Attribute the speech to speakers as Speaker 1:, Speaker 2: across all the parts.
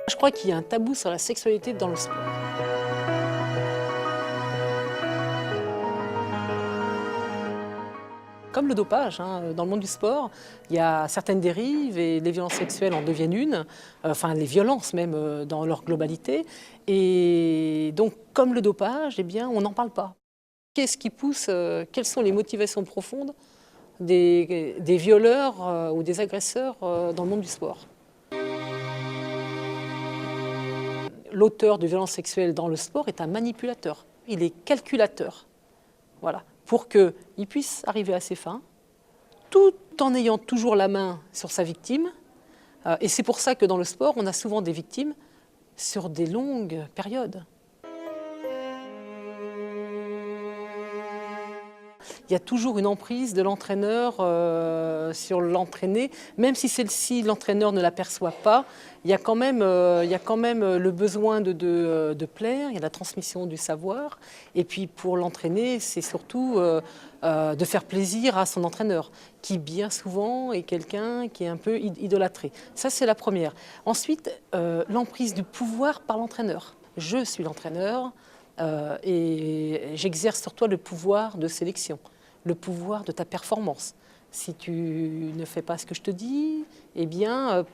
Speaker 1: Je crois qu'il y a un tabou sur la sexualité dans le sport. Comme le dopage, dans le monde du sport, il y a certaines dérives et les violences sexuelles en deviennent une, enfin les violences même dans leur globalité. Et donc, comme le dopage, eh bien, on n'en parle pas. Qu'est-ce qui pousse, quelles sont les motivations profondes des violeurs ou des agresseurs dans le monde du sport? L'auteur de violences sexuelles dans le sport est un manipulateur. Il est calculateur. Voilà. Pour qu'il puisse arriver à ses fins, tout en ayant toujours la main sur sa victime. Et c'est pour ça que dans le sport, on a souvent des victimes sur des longues périodes. Il y a toujours une emprise de l'entraîneur sur l'entraîné, même si celle-ci, l'entraîneur ne l'aperçoit pas. Il y a quand même le besoin de plaire, il y a la transmission du savoir. Et puis pour l'entraîner, c'est surtout de faire plaisir à son entraîneur, qui bien souvent est quelqu'un qui est un peu idolâtré. Ça, c'est la première. Ensuite, l'emprise du pouvoir par l'entraîneur. Je suis l'entraîneur et j'exerce sur toi le pouvoir de sélection, le pouvoir de ta performance. Si tu ne fais pas ce que je te dis, eh bien,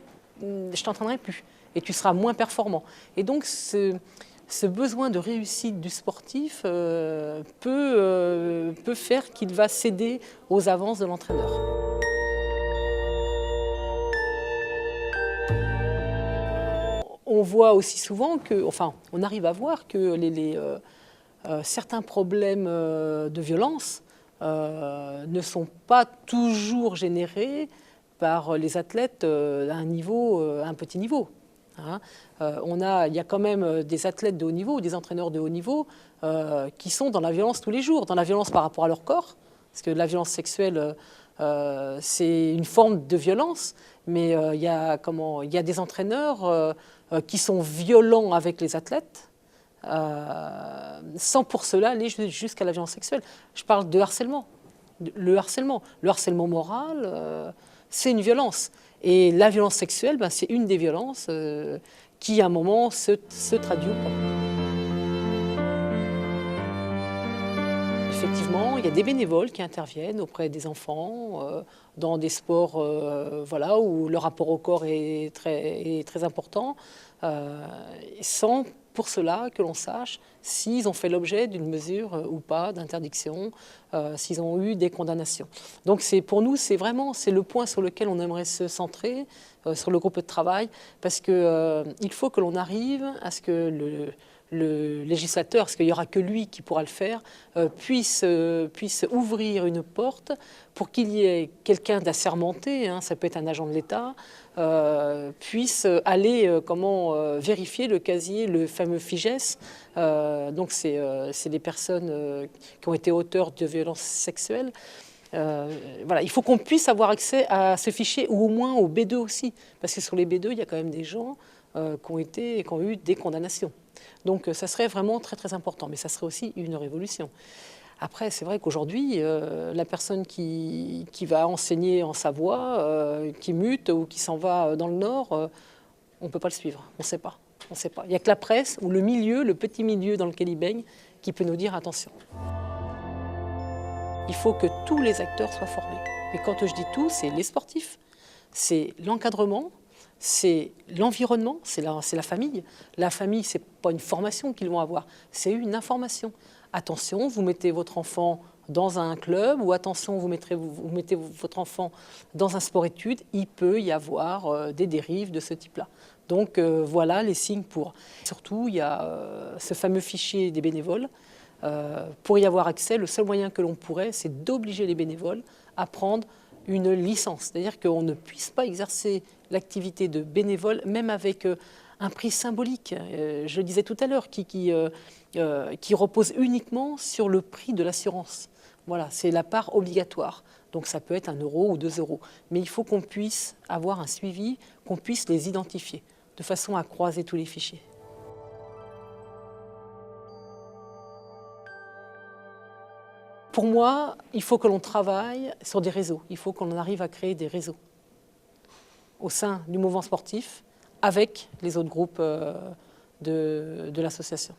Speaker 1: je ne t'entraînerai plus et tu seras moins performant. Et donc, ce besoin de réussite du sportif peut faire qu'il va céder aux avances de l'entraîneur. On voit aussi souvent que, enfin, on arrive à voir que certains problèmes de violence ne sont pas toujours générés par les athlètes à un petit niveau. Il y a quand même des athlètes de haut niveau, des entraîneurs de haut niveau qui sont dans la violence tous les jours, dans la violence par rapport à leur corps, parce que la violence sexuelle, c'est une forme de violence, mais il y a des entraîneurs qui sont violents avec les athlètes, sans pour cela aller jusqu'à la violence sexuelle. Je parle de harcèlement. Le harcèlement moral, c'est une violence. Et la violence sexuelle, c'est une des violences qui, à un moment, se traduit ou pas. Effectivement, il y a des bénévoles qui interviennent auprès des enfants dans des sports voilà, où le rapport au corps est très important, sans pour cela que l'on sache s'ils ont fait l'objet d'une mesure ou pas d'interdiction, s'ils ont eu des condamnations. Donc pour nous, c'est le point sur lequel on aimerait se centrer, sur le groupe de travail, parce qu'il faut que l'on arrive à ce que le législateur, parce qu'il n'y aura que lui qui pourra le faire, puisse ouvrir une porte pour qu'il y ait quelqu'un d'assermenté, ça peut être un agent de l'État, puisse aller vérifier le casier, le fameux FIGES. Donc c'est des personnes qui ont été auteurs de violences sexuelles. Voilà, il faut qu'on puisse avoir accès à ce fichier, ou au moins au B2 aussi, parce que sur les B2, il y a quand même des gens qui ont eu des condamnations. Donc ça serait vraiment très important, mais ça serait aussi une révolution. Après, c'est vrai qu'aujourd'hui, la personne qui va enseigner en Savoie, qui mute ou qui s'en va dans le Nord, on ne peut pas le suivre, on ne sait pas. Il n'y a que la presse ou le milieu, le petit milieu dans lequel il baigne, qui peut nous dire attention. Il faut que tous les acteurs soient formés. Et quand je dis tout, c'est les sportifs, c'est l'encadrement, c'est l'environnement, c'est la famille. La famille, ce n'est pas une formation qu'ils vont avoir, c'est une information. Attention, vous mettez votre enfant dans un club, ou attention, vous mettez votre enfant dans un sport-études, il peut y avoir des dérives de ce type-là. Donc voilà les signes pour. Surtout, il y a ce fameux fichier des bénévoles. Pour y avoir accès, le seul moyen que l'on pourrait, c'est d'obliger les bénévoles à prendre une licence. C'est-à-dire qu'on ne puisse pas exercer l'activité de bénévole, même avec un prix symbolique, je le disais tout à l'heure, qui repose uniquement sur le prix de l'assurance. Voilà, c'est la part obligatoire. Donc ça peut être 1 euro ou 2 euros. Mais il faut qu'on puisse avoir un suivi, qu'on puisse les identifier, de façon à croiser tous les fichiers. Pour moi, il faut que l'on travaille sur des réseaux. Il faut qu'on arrive à créer des réseaux au sein du mouvement sportif, avec les autres groupes de l'association.